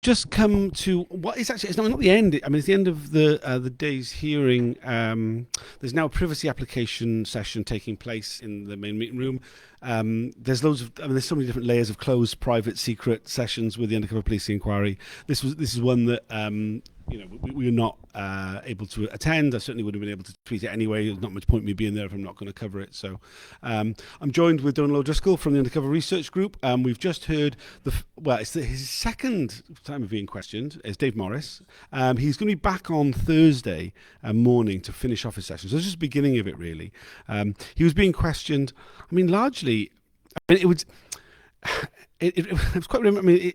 just come to what is actually, it's not the end. I mean, it's the end of the day's hearing. There's now a privacy application session taking place in the main meeting room. There's loads of, I mean, there's so many different layers of closed, private, secret sessions with the Undercover Policing Inquiry. This is one that we were not able to attend. I certainly would have been able to tweet it anyway. There's not much point in me being there if I'm not going to cover it. So I'm joined with Dónal O'Driscoll from the Undercover Research Group. We've just heard his second time of being questioned is Dave Morris. He's going to be back on Thursday morning to finish off his session. So it's just the beginning of it, really. He was being questioned. I mean, largely, I mean, it was quite. I mean,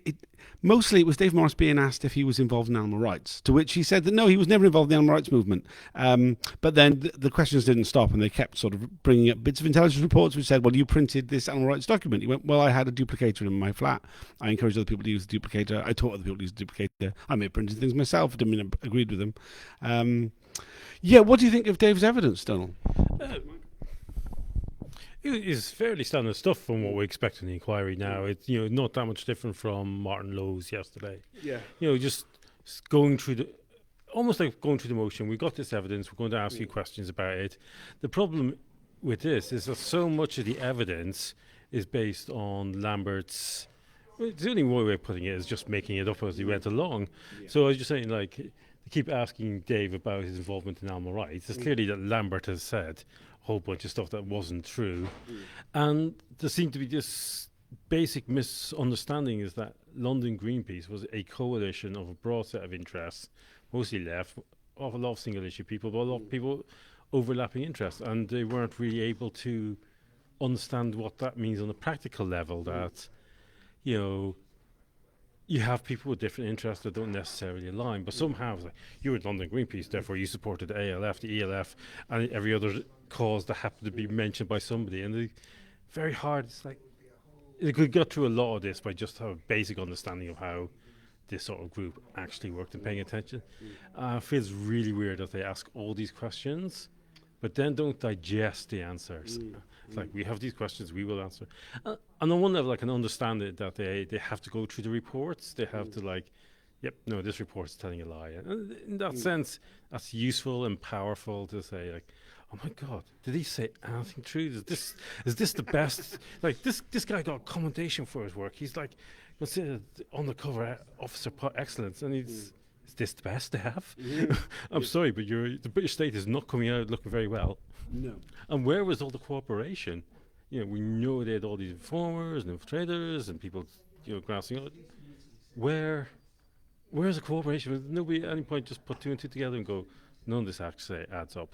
mostly it was Dave Morris being asked if he was involved in animal rights, to which he said that no, he was never involved in the animal rights movement. But then the questions didn't stop, and they kept sort of bringing up bits of intelligence reports which said, well, you printed this animal rights document. He went, well, I had a duplicator in my flat. I encouraged other people to use the duplicator. I taught other people to use the duplicator. I may have printed things myself. I didn't mean I agreed with them. What do you think of Dave's evidence, Dónal? It's fairly standard stuff from what we expect in the inquiry now. It's not that much different from Martin Lowe's yesterday. Yeah. Just going through almost like going through the motion. We've got this evidence. We're going to ask you questions about it. The problem with this is that so much of the evidence is based on Lambert's. The only way of putting it is just making it up as he went along. Yeah. So I was just saying, like, they keep asking Dave about his involvement in animal rights. It's clearly that Lambert has said whole bunch of stuff that wasn't true. And there seemed to be this basic misunderstanding is that London Greenpeace was a coalition of a broad set of interests, mostly left, of a lot of single issue people, but a lot of people overlapping interests, and they weren't really able to understand what that means on a practical level, that you have people with different interests that don't necessarily align, but somehow it's like, you were London Greenpeace, therefore you supported the ALF, the ELF, and every other cause that happened to be mentioned by somebody. And very hard. It's like they could get through a lot of this by just have a basic understanding of how this sort of group actually worked and paying attention. It feels really weird that they ask all these questions, but then don't digest the answers. It's like, we have these questions, we will answer. And on one level, I can understand it that they have to go through the reports. They have to this report's telling a lie. And in that sense, that's useful and powerful to say, like, oh my God, did he say anything true? Is this the best? Like, this guy got commendation for his work. He's like considered undercover officer par excellence, and is this the best they have? I'm sorry, but the British state is not coming out looking very well. No. And where was all the cooperation? We know they had all these informers and infiltrators and people, grasping out. Where's the cooperation? Nobody at any point just put two and two together and go, none of this actually adds up.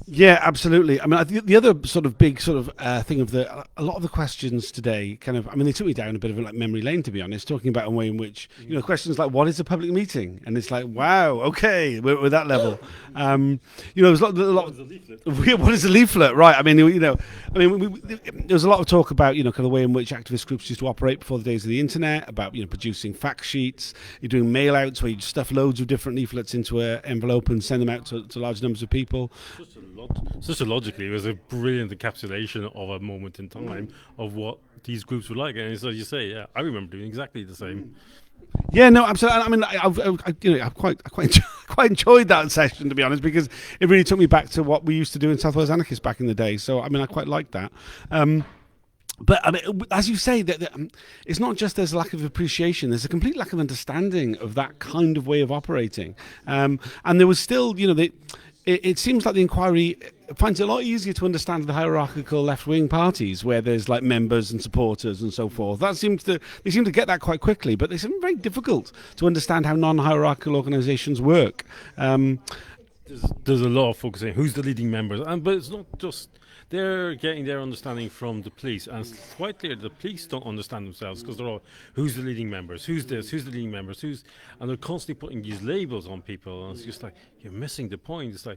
Yeah, absolutely. I mean, the other sort of big sort of thing of a lot of the questions today they took me down a bit of a memory lane, to be honest, talking about a way in which, questions like, what is a public meeting? And it's like, wow, okay, we're at that level. There's a lot of, what is a leaflet? Right. I mean, there was a lot of talk about, kind of the way in which activist groups used to operate before the days of the internet, about, producing fact sheets. You're doing mail outs where you stuff loads of different leaflets into an envelope and send them out to large numbers of people. Sociologically, it was a brilliant encapsulation of a moment in time of what these groups were like. And so you say, yeah, I remember doing exactly the same. Yeah, no, absolutely. I mean, I quite enjoyed that session, to be honest, because it really took me back to what we used to do in South Wales Anarchists back in the day. So, I mean, I quite liked that. But I mean, as you say, that it's not just there's a lack of appreciation. There's a complete lack of understanding of that kind of way of operating. And there was still, it seems like the inquiry finds it a lot easier to understand the hierarchical left-wing parties where there's like members and supporters and so forth. They seem to get that quite quickly, but they seem very difficult to understand how non-hierarchical organisations work. There's a lot of focusing who's the leading members, but it's not just. They're getting their understanding from the police, and it's quite clear the police don't understand themselves because they're all, who's the leading members, who's this, who's the leading members, and they're constantly putting these labels on people, and it's just like, you're missing the point. It's like,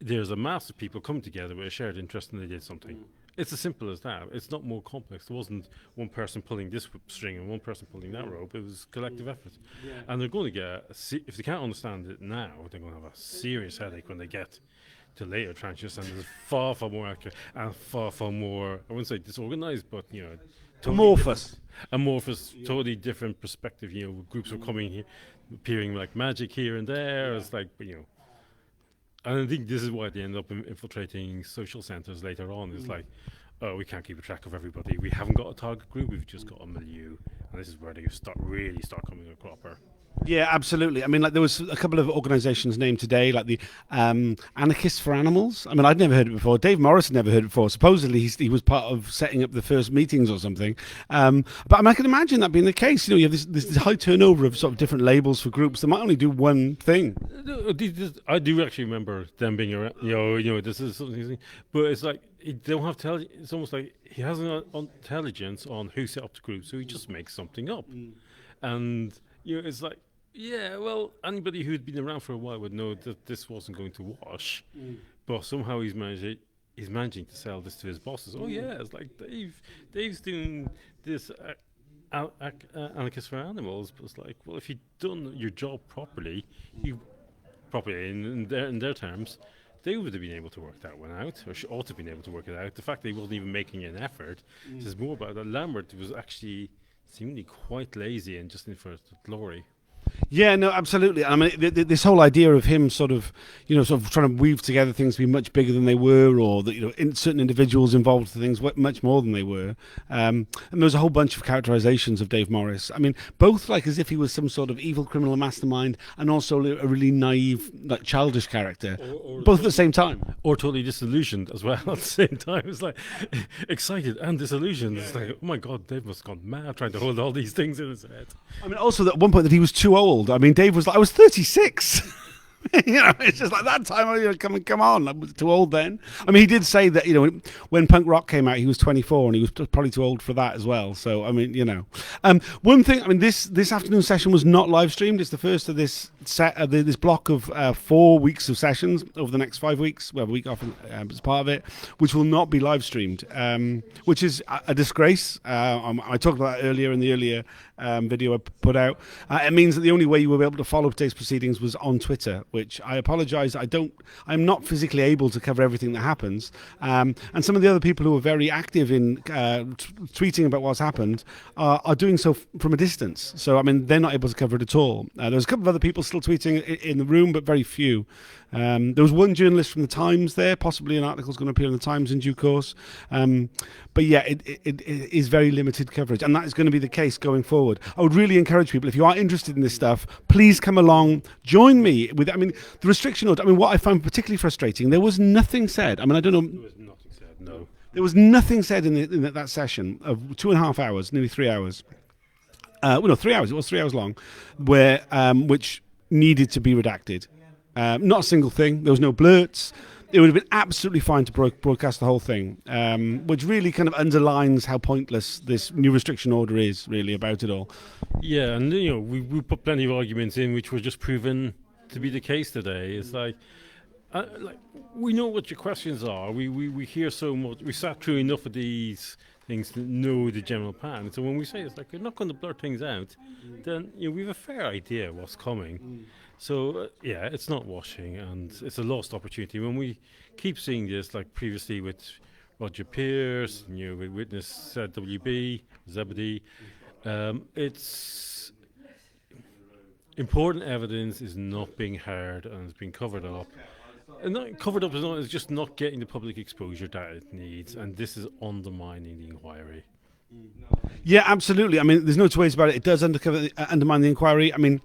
there's a mass of people come together with a shared interest and they did something. It's as simple as that. It's not more complex. There wasn't one person pulling this string and one person pulling that rope. It was collective effort. Yeah. And they're going to get, if they can't understand it now, they're going to have a serious headache when they get to later tranches, and there's far more accurate and far more, I wouldn't say disorganized, but Amorphous. Totally different perspective. Groups were coming here, appearing like magic here and there. It's like, and I think this is why they end up infiltrating social centres later on. It's like, oh, we can't keep a track of everybody. We haven't got a target group. We've just got a milieu, and this is where they really start coming a cropper. Yeah, absolutely. I mean, like there was a couple of organisations named today, like the Anarchists for Animals. I mean, I'd never heard it before. Dave Morris had never heard it before. Supposedly, he was part of setting up the first meetings or something. But I mean, I can imagine that being the case. You have this high turnover of sort of different labels for groups that might only do one thing. I do actually remember them being around. This is something, but it's like he don't have it's almost like he has an intelligence on who set up the group, so he just makes something up, and it's like. Yeah, well, anybody who'd been around for a while would know that this wasn't going to wash, but somehow he's managing to sell this to his bosses. Oh yeah, it's like Dave's doing this Anarchists for Animals, but it's like, well, if you'd done your job properly, in their terms, they would have been able to work that one out, or ought to have been able to work it out. The fact that he wasn't even making an effort says more about that. Lambert was actually seemingly quite lazy and just in for glory. Yeah, no, absolutely. I mean, this whole idea of him sort of trying to weave together things to be much bigger than they were, or that certain individuals involved in things much more than they were. And there was a whole bunch of characterizations of Dave Morris. I mean, both like as if he was some sort of evil criminal mastermind, and also a really naive, like childish character, both at the same time, or totally disillusioned as well at the same time. It's like excited and disillusioned. It's like, oh my God, Dave must have gone mad trying to hold all these things in his head. I mean, also at one point that he was too old. I mean, Dave was like, I was 36. It's just like that time. Come on, I was too old then. I mean, he did say that when punk rock came out, he was 24, and he was probably too old for that as well. So I mean, one thing. I mean, this afternoon session was not live streamed. It's the first of this this block of 4 weeks of sessions over the next 5 weeks. We have a week off as part of it, which will not be live streamed, which is a disgrace. I talked about that earlier in the earlier video I put out. It means that the only way you will be able to follow today's proceedings was on Twitter, which I apologise. I'm not physically able to cover everything that happens. And some of the other people who are very active in tweeting about what's happened are doing so from a distance. So, I mean, they're not able to cover it at all. There's a couple of other people still tweeting in the room, but very few. There was one journalist from the Times there, possibly an article's going to appear in the Times in due course. But yeah, it is very limited coverage, and that is going to be the case going forward. I would really encourage people, if you are interested in this stuff, please come along, join me. The restriction order, what I found particularly frustrating, there was nothing said. I mean, I don't know. There was nothing said, no. There was nothing said in that session of 2.5 hours, nearly 3 hours. 3 hours. It was 3 hours long, where which needed to be redacted. Not a single thing. There was no blurts. It would have been absolutely fine to broadcast the whole thing, which really kind of underlines how pointless this new restriction order is, really, about it all. Yeah, and we put plenty of arguments in which were just proven to be the case today. It's like we know what your questions are. We hear so much. We sat through enough of these things to know the general pattern. So when we say it's like you're not going to blur things out, then we have a fair idea what's coming. So it's not washing, and it's a lost opportunity. When we keep seeing this, like previously with Roger Pierce, with witness WB, Zebedee, it's important evidence is not being heard and it's being covered up. And not covered up is just not getting the public exposure that it needs, and this is undermining the inquiry. Yeah, absolutely. I mean, there's no two ways about it. It does undermine the inquiry. I mean,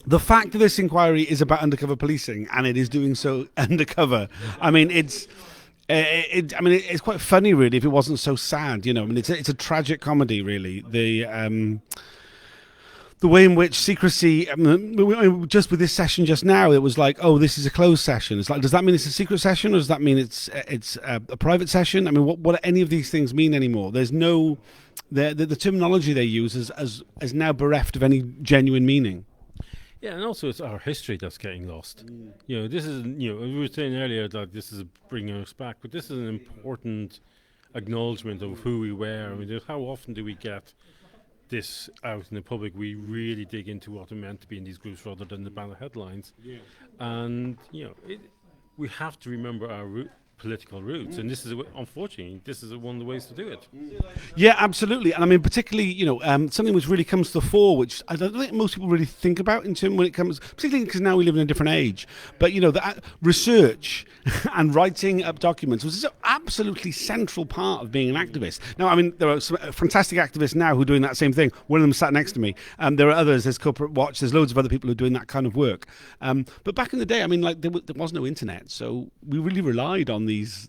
the fact that this inquiry is about undercover policing and it is doing so undercover, I mean, it's quite funny, really, if it wasn't so sad. I mean, it's a tragic comedy, really. The way in which secrecy, just with this session just now, it was like, oh, this is a closed session. It's like, does that mean it's a secret session, or does that mean it's a private session? I mean, what any of these things mean anymore? There's no, the terminology they use is now bereft of any genuine meaning. Yeah, and also it's our history that's getting lost. This is, we were saying earlier that this is bringing us back, but this is an important acknowledgement of who we were. I mean, how often do we get this out in the public? We really dig into what it meant to be in these groups rather than the banner headlines. Yeah. And we have to remember our political routes, and this is unfortunately this is one of the ways to do it. Yeah, absolutely. And I mean, particularly, something which really comes to the fore, which I don't think most people really think about in terms when it comes, particularly because now we live in a different age. But the research and writing up documents was an absolutely central part of being an activist. Now, I mean, there are some fantastic activists now who are doing that same thing. One of them sat next to me. There are others. There's Corporate Watch. There's loads of other people who are doing that kind of work. But back in the day, I mean, like there was no internet, so we really relied on these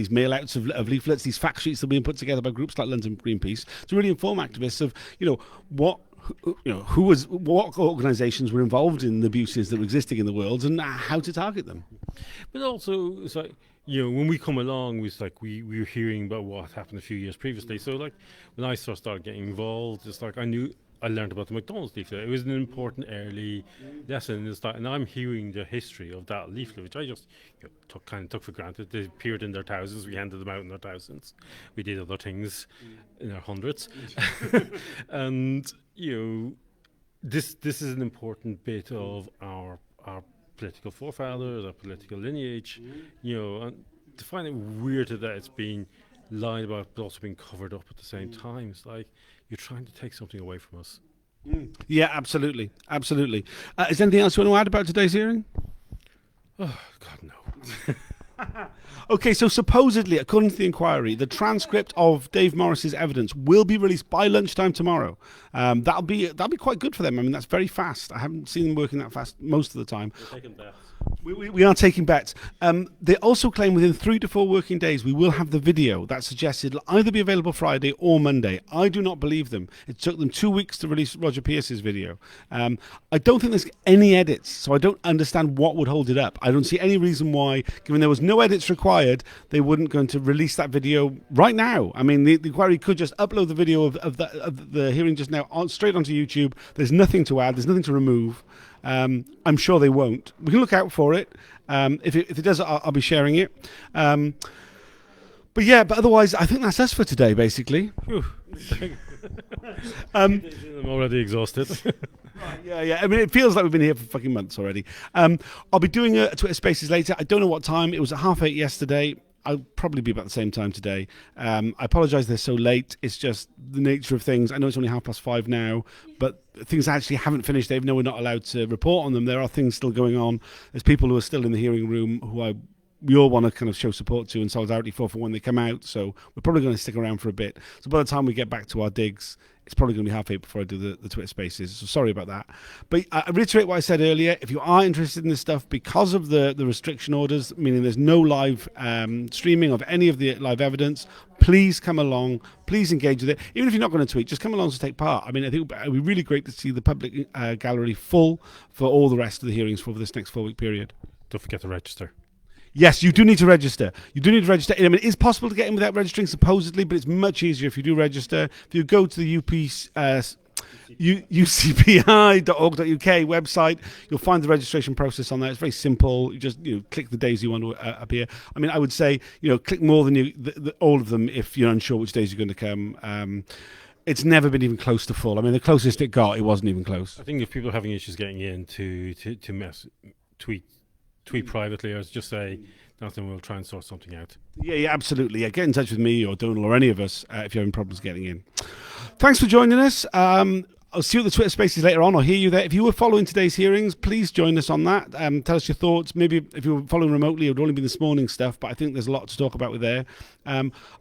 mail outs of leaflets, these fact sheets that are being put together by groups like London Greenpeace to really inform activists of what organisations were involved in the abuses that were existing in the world and how to target them. But also, it's like when we come along, it's like we were hearing about what happened a few years previously. So like when I started getting involved, it's like I learned about the McDonald's leaflet. It was an important early lesson. And I'm hearing the history of that leaflet, which I just took for granted. They appeared in their thousands. We handed them out in their thousands. We did other things in our hundreds. And this is an important bit of our political forefathers, our political lineage. And to find it weird that it's being lied about, but also being covered up at the same time. It's like you're trying to take something away from us. Yeah, absolutely. Is there anything else you want to add about today's hearing? Oh, God, no. Okay, so supposedly, according to the inquiry, the transcript of Dave Morris's evidence will be released by lunchtime tomorrow. That'll be quite good for them. I mean, that's very fast. I haven't seen them working that fast most of the time. We're taking bets. We are taking bets. They also claim within 3 to 4 working days we will have the video that suggested it'll either be available Friday or Monday. I do not believe them. It took them 2 weeks to release Roger Pierce's video. I don't think there's any edits, so I don't understand what would hold it up. I don't see any reason why, given there was no edits required, they wouldn't going to release that video right now. I mean, the inquiry could just upload the video of the hearing just now straight onto YouTube. There's nothing to add. There's nothing to remove. I'm sure they won't. We can look out for it. If it does, I'll be sharing it. But otherwise, I think that's us for today, basically. I'm already exhausted. Yeah. I mean, it feels like we've been here for fucking months already. I'll be doing a Twitter Spaces later. I don't know what time. It was at 8:30 yesterday. I'll probably be about the same time today. I apologise they're so late. It's just the nature of things. I know it's only 5:30 now, but things actually haven't finished. Even though we're not allowed to report on them, there are things still going on. There's people who are still in the hearing room who we all want to kind of show support to and solidarity for when they come out. So we're probably going to stick around for a bit. So by the time we get back to our digs, it's probably going to be 8:30 before I do the Twitter Spaces. So sorry about that. But I reiterate what I said earlier. If you are interested in this stuff, because of the restriction orders, meaning there's no live streaming of any of the live evidence, please come along. Please engage with it. Even if you're not going to tweet, just come along to take part. I mean, I think it would be really great to see the public gallery full for all the rest of the hearings for this next 4-week period. Don't forget to register. Yes, you do need to register. I mean, it is possible to get in without registering, supposedly, but it's much easier if you do register. If you go to the ucpi.org.uk website, you'll find the registration process on there. It's very simple. You just click the days you want to appear. I mean, I would say click more than all of them if you're unsure which days you're going to come. It's never been even close to full. I mean, the closest it got, it wasn't even close. I think if people are having issues getting in to tweet privately, or just say nothing, we'll try and sort something out. Yeah, absolutely. Yeah, get in touch with me or Dónal or any of us if you're having problems getting in. Thanks for joining us. I'll see you at the Twitter Spaces later on. I'll hear you there. If you were following today's hearings, please join us on that. Tell us your thoughts. Maybe if you were following remotely, it would only be this morning's stuff, but I think there's a lot to talk about with there.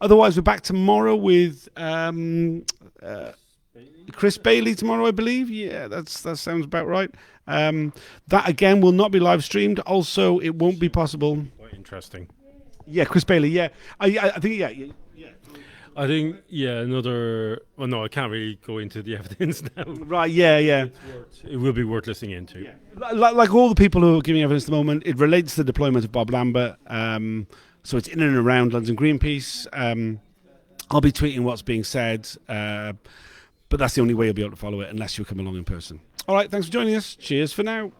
Otherwise, we're back tomorrow with Chris Bailey tomorrow, I believe. Yeah, that sounds about right. That again will not be live streamed. Also, it won't be possible. Quite interesting. Yeah, Chris Bailey. Yeah, I think. Yeah. I think. Yeah, another. Well, no, I can't really go into the evidence now. Right. Yeah. It will be worth listening into. Yeah. Like all the people who are giving evidence at the moment, it relates to the deployment of Bob Lambert. So it's in and around London Greenpeace. I'll be tweeting what's being said. But that's the only way you'll be able to follow it unless you come along in person. All right, thanks for joining us. Cheers for now.